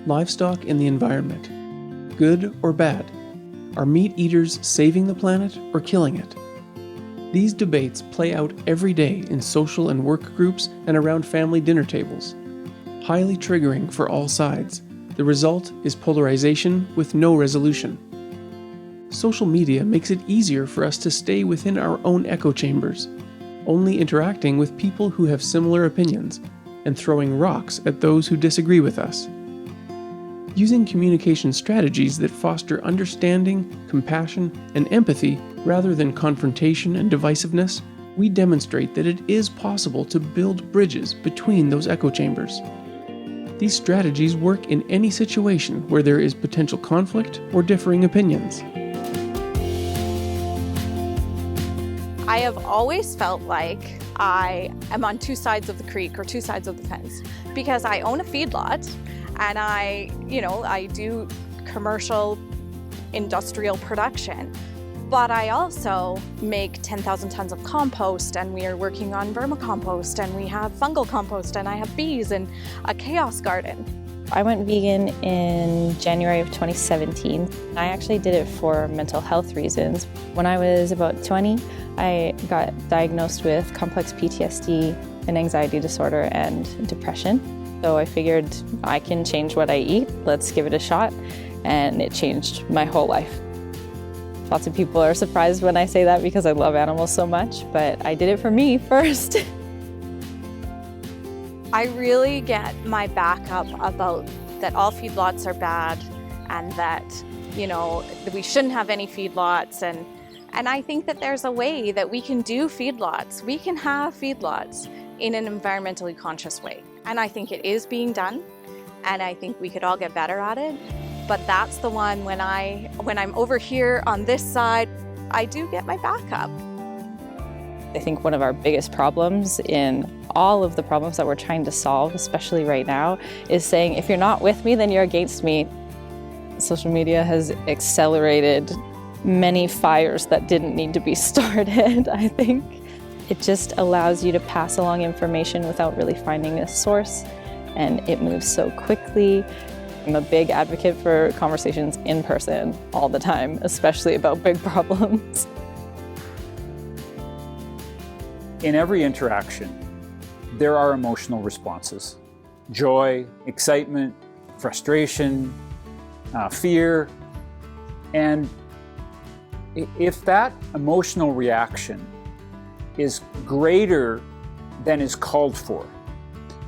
livestock, and the environment. Good or bad? Are meat eaters saving the planet or killing it? These debates play out every day in social and work groups and around family dinner tables. Highly triggering for all sides, the result is polarization with no resolution. Social media makes it easier for us to stay within our own echo chambers, only interacting with people who have similar opinions, and throwing rocks at those who disagree with us. Using communication strategies that foster understanding, compassion, and empathy rather than confrontation and divisiveness, we demonstrate that it is possible to build bridges between those echo chambers. These strategies work in any situation where there is potential conflict or differing opinions. I have always felt like I am on two sides of the creek or two sides of the fence because I own a feedlot and I do commercial industrial production, but I also make 10,000 tons of compost, and we are working on vermicompost, and we have fungal compost, and I have bees and a chaos garden. I went vegan in January of 2017. I actually did it for mental health reasons. When I was about 20, I got diagnosed with complex PTSD, an anxiety disorder, and depression. So I figured I can change what I eat. Let's give it a shot. And it changed my whole life. Lots of people are surprised when I say that because I love animals so much, but I did it for me first. I really get my back up about that all feedlots are bad and that, that we shouldn't have any feedlots. And I think that there's a way that we can do feedlots. We can have feedlots in an environmentally conscious way. And I think it is being done. And I think we could all get better at it. But that's the one when I'm over here on this side, I do get my back up. I think one of our biggest problems in all of the problems that we're trying to solve, especially right now, is saying if you're not with me, then you're against me. Social media has accelerated many fires that didn't need to be started, I think. It just allows you to pass along information without really finding a source, and it moves so quickly. I'm a big advocate for conversations in person all the time, especially about big problems. In every interaction, there are emotional responses. Joy, excitement, frustration, fear. And if that emotional reaction is greater than is called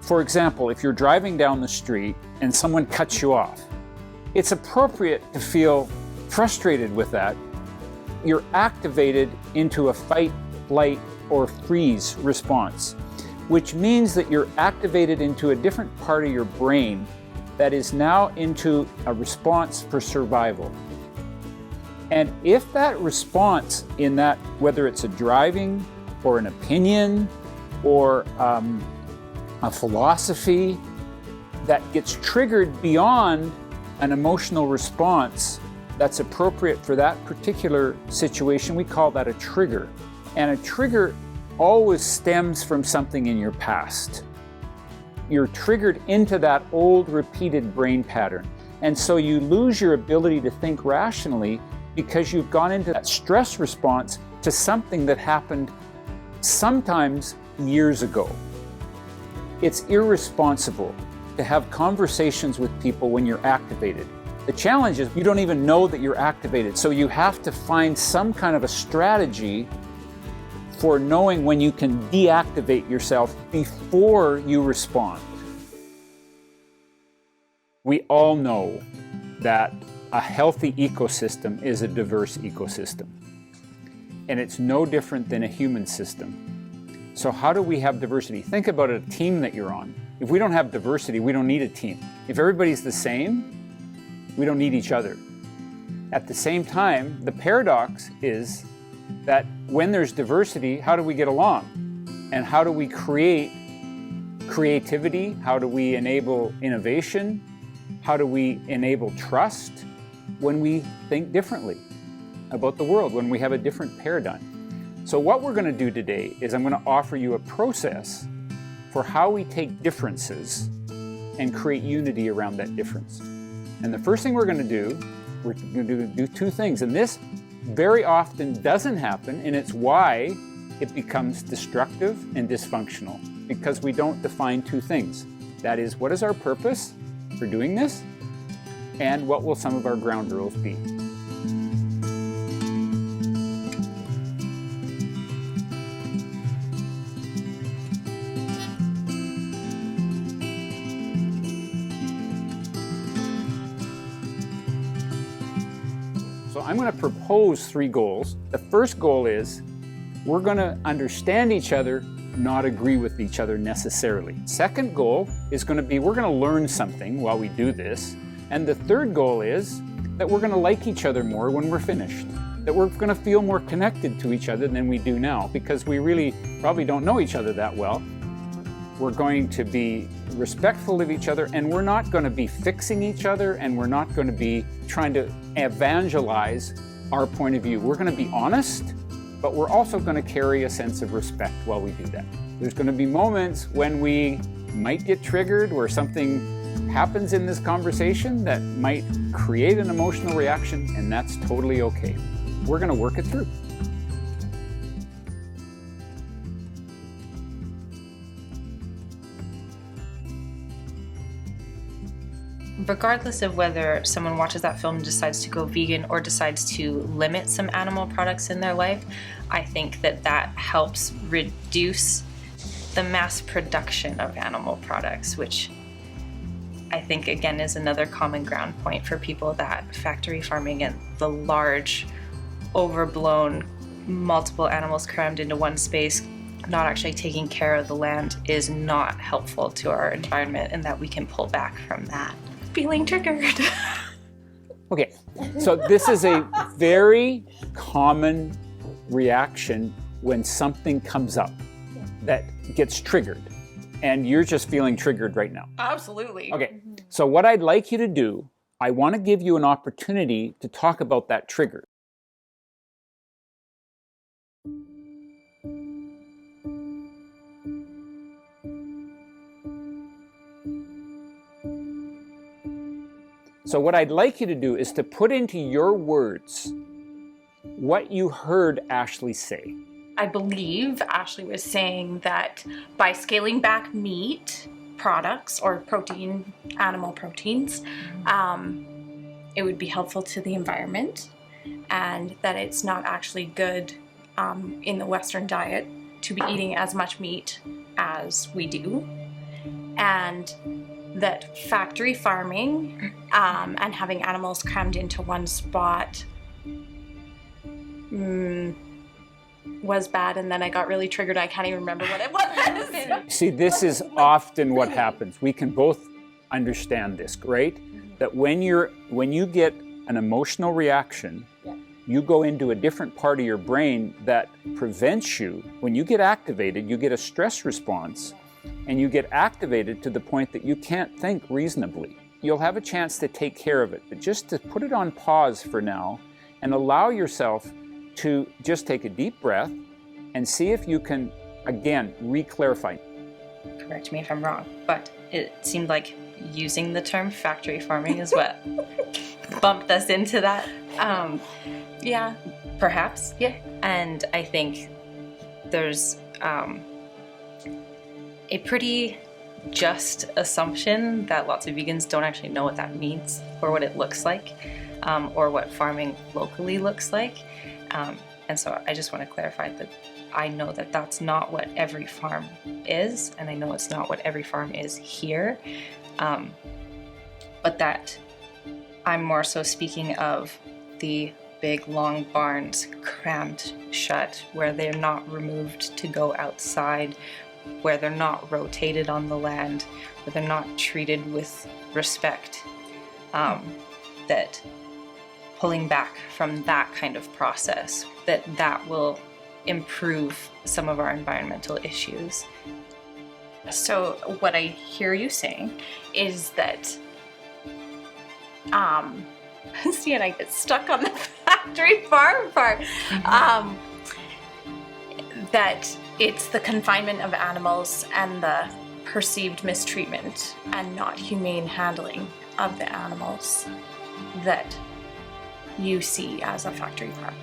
for example, if you're driving down the street and someone cuts you off, it's appropriate to feel frustrated with that. You're activated into a fight, flight, or freeze response, which means that you're activated into a different part of your brain that is now into a response for survival. And if that response in that, whether it's a driving or an opinion or a philosophy that gets triggered beyond an emotional response that's appropriate for that particular situation, we call that a trigger. And a trigger always stems from something in your past. You're triggered into that old repeated brain pattern. And so you lose your ability to think rationally because you've gone into that stress response to something that happened sometimes years ago. It's irresponsible to have conversations with people when you're activated. The challenge is you don't even know that you're activated. So you have to find some kind of a strategy for knowing when you can deactivate yourself before you respond. We all know that a healthy ecosystem is a diverse ecosystem. And it's no different than a human system. So how do we have diversity? Think about a team that you're on. If we don't have diversity, we don't need a team. If everybody's the same, we don't need each other. At the same time, the paradox is that when there's diversity, how do we get along? And how do we create creativity? How do we enable innovation? How do we enable trust when we think differently about the world, when we have a different paradigm? So what we're going to do today is I'm going to offer you a process for how we take differences and create unity around that difference. And the first thing we're going to do two things. And this very often doesn't happen, and it's why it becomes destructive and dysfunctional, because we don't define two things. That is, what is our purpose for doing this? And what will some of our ground rules be? So I'm going to propose 3 goals. The first goal is we're going to understand each other, not agree with each other necessarily. Second goal is going to be we're going to learn something while we do this. And the third goal is that we're going to like each other more when we're finished. That we're going to feel more connected to each other than we do now, because we really probably don't know each other that well. We're going to be respectful of each other, and we're not going to be fixing each other, and we're not going to be trying to evangelize our point of view. We're going to be honest, but we're also going to carry a sense of respect while we do that. There's going to be moments when we might get triggered, where something happens in this conversation that might create an emotional reaction, and that's totally okay. We're going to work it through. Regardless of whether someone watches that film and decides to go vegan or decides to limit some animal products in their life, I think that that helps reduce the mass production of animal products, which I think, again, is another common ground point for people, that factory farming and the large, overblown, multiple animals crammed into one space, not actually taking care of the land, is not helpful to our environment, and that we can pull back from that. Feeling triggered. Okay, so this is a very common reaction when something comes up that gets triggered. And you're just feeling triggered right now. Absolutely. Okay, so what I'd like you to do, I want to give you an opportunity to talk about that trigger. So what I'd like you to do is to put into your words what you heard Ashley say. I believe Ashley was saying that by scaling back meat products or protein, animal proteins, it would be helpful to the environment, and that it's not actually good in the Western diet to be eating as much meat as we do, and that factory farming and having animals crammed into one spot was bad, and then I got really triggered. I can't even remember what it was. See, this is often what happens. We can both understand this, right? That when you get an emotional reaction, you go into a different part of your brain that prevents you. When you get activated, you get a stress response, and you get activated to the point that you can't think reasonably. You'll have a chance to take care of it, but just to put it on pause for now and allow yourself to just take a deep breath and see if you can, again, re-clarify. Correct me if I'm wrong, but it seemed like using the term factory farming is what bumped us into that. Yeah, perhaps, yeah. And I think there's a pretty just assumption that lots of vegans don't actually know what that means or what it looks like, or what farming locally looks like. And so I just want to clarify that I know that that's not what every farm is, and I know it's not what every farm is here, but that I'm more so speaking of the big long barns crammed shut, where they're not removed to go outside, where they're not rotated on the land, where they're not treated with respect, that pulling back from that kind of process, that will improve some of our environmental issues. So what I hear you saying is that, see, and I get stuck on the factory farm part, that it's the confinement of animals and the perceived mistreatment and not humane handling of the animals that you see as a factory farm.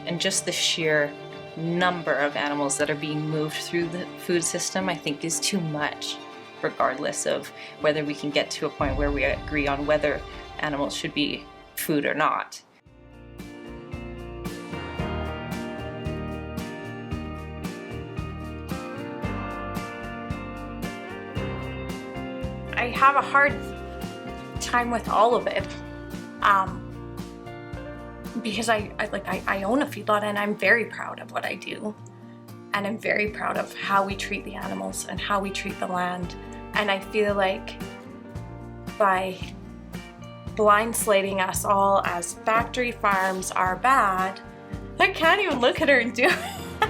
And just the sheer number of animals that are being moved through the food system, I think, is too much, regardless of whether we can get to a point where we agree on whether animals should be food or not. I have a hard time with all of it, because I own a feedlot and I'm very proud of what I do, and I'm very proud of how we treat the animals and how we treat the land. And I feel like by blind slating us all as factory farms are bad, I can't even look at her and do it.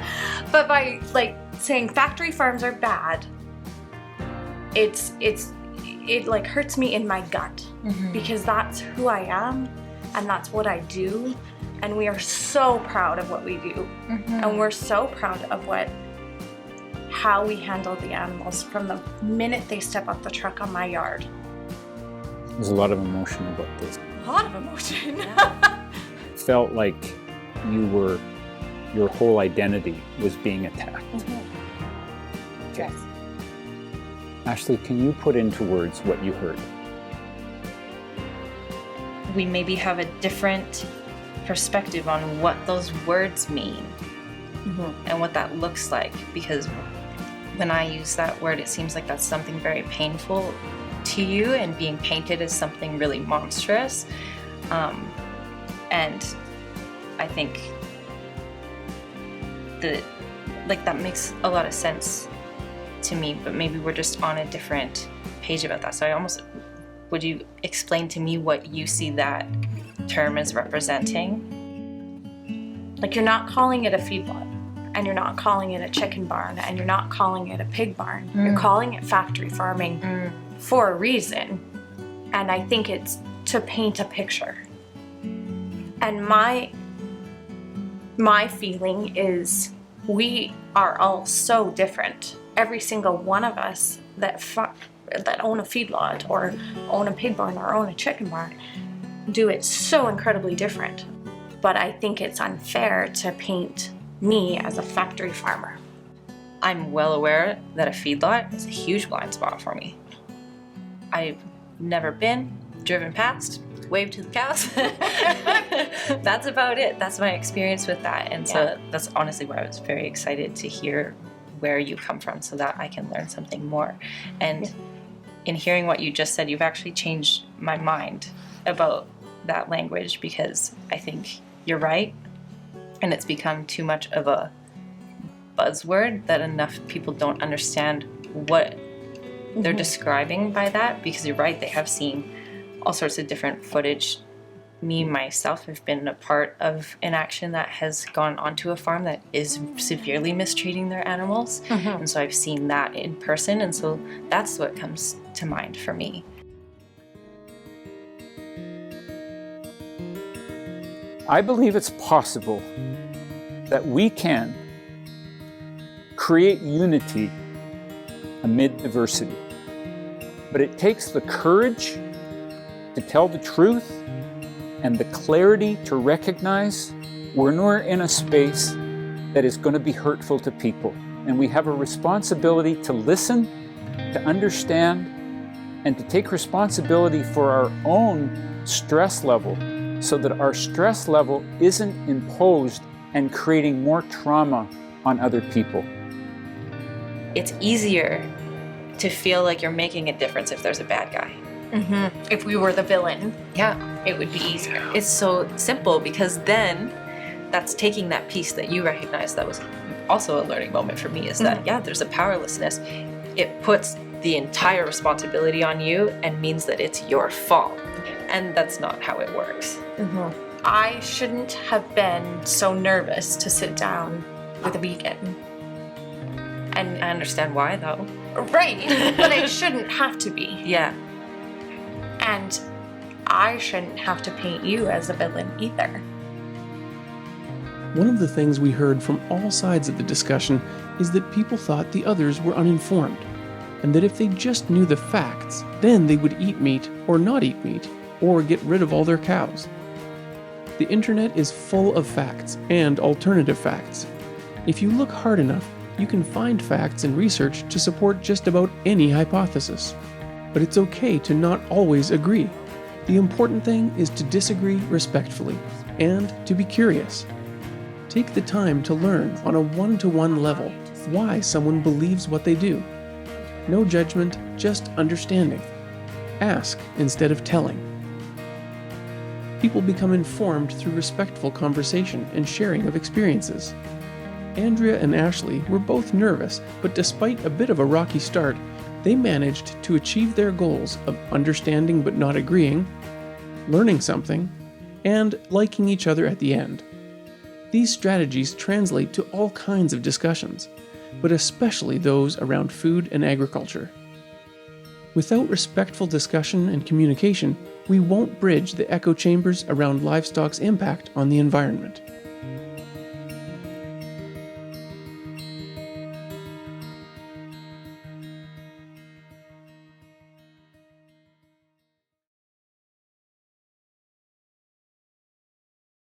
But by like saying factory farms are bad, it like hurts me in my gut, because that's who I am and that's what I do, and we are so proud of what we do, and we're so proud of how we handle the animals from the minute they step off the truck on my yard. There's a lot of emotion about this. A lot of emotion. Felt like your whole identity was being attacked. Yes. Ashley, can you put into words what you heard? We maybe have a different perspective on what those words mean and what that looks like, because when I use that word, it seems like that's something very painful to you and being painted as something really monstrous. And I think that makes a lot of sense to me, but maybe we're just on a different page about that. So would you explain to me what you see that term as representing? Like, you're not calling it a feedlot, and you're not calling it a chicken barn, and you're not calling it a pig barn. You're calling it factory farming for a reason. And I think it's to paint a picture. And my feeling is we are all so different. Every single one of us that own a feedlot or own a pig barn or own a chicken barn do it so incredibly different. But I think it's unfair to paint me as a factory farmer. I'm well aware that a feedlot is a huge blind spot for me. I've never been, driven past, waved to the cows. That's about it. That's my experience with that. And so that's honestly why I was very excited to hear where you come from, so that I can learn something more. And in hearing what you just said, you've actually changed my mind about that language, because I think you're right, and it's become too much of a buzzword that enough people don't understand what they're describing by that, because you're right, they have seen all sorts of different footage. Me, myself, have been a part of an action that has gone onto a farm that is severely mistreating their animals. And so I've seen that in person, and so that's what comes to mind for me. I believe it's possible that we can create unity amid diversity. But it takes the courage to tell the truth and the clarity to recognize when we're in a space that is going to be hurtful to people. And we have a responsibility to listen, to understand, and to take responsibility for our own stress level, so that our stress level isn't imposed and creating more trauma on other people. It's easier to feel like you're making a difference if there's a bad guy. If we were the villain, it would be easier. It's so simple, because then that's taking that piece that you recognize. That was also a learning moment for me, is that there's a powerlessness. It puts the entire responsibility on you and means that it's your fault, and that's not how it works. I shouldn't have been so nervous to sit down with a vegan. And I understand why, though. Right, but I shouldn't have to be. Yeah. And I shouldn't have to paint you as a villain either. One of the things we heard from all sides of the discussion is that people thought the others were uninformed. and that if they just knew the facts, then they would eat meat or not eat meat, or get rid of all their cows. The internet is full of facts and alternative facts. If you look hard enough, you can find facts and research to support just about any hypothesis. But it's okay to not always agree. The important thing is to disagree respectfully and to be curious. Take the time to learn on a one-to-one level why someone believes what they do. No judgment, just understanding. Ask instead of telling. People become informed through respectful conversation and sharing of experiences. Andrea and Ashley were both nervous, but despite a bit of a rocky start, they managed to achieve their goals of understanding but not agreeing, learning something, and liking each other at the end. These strategies translate to all kinds of discussions, but especially those around food and agriculture. Without respectful discussion and communication, we won't bridge the echo chambers around livestock's impact on the environment.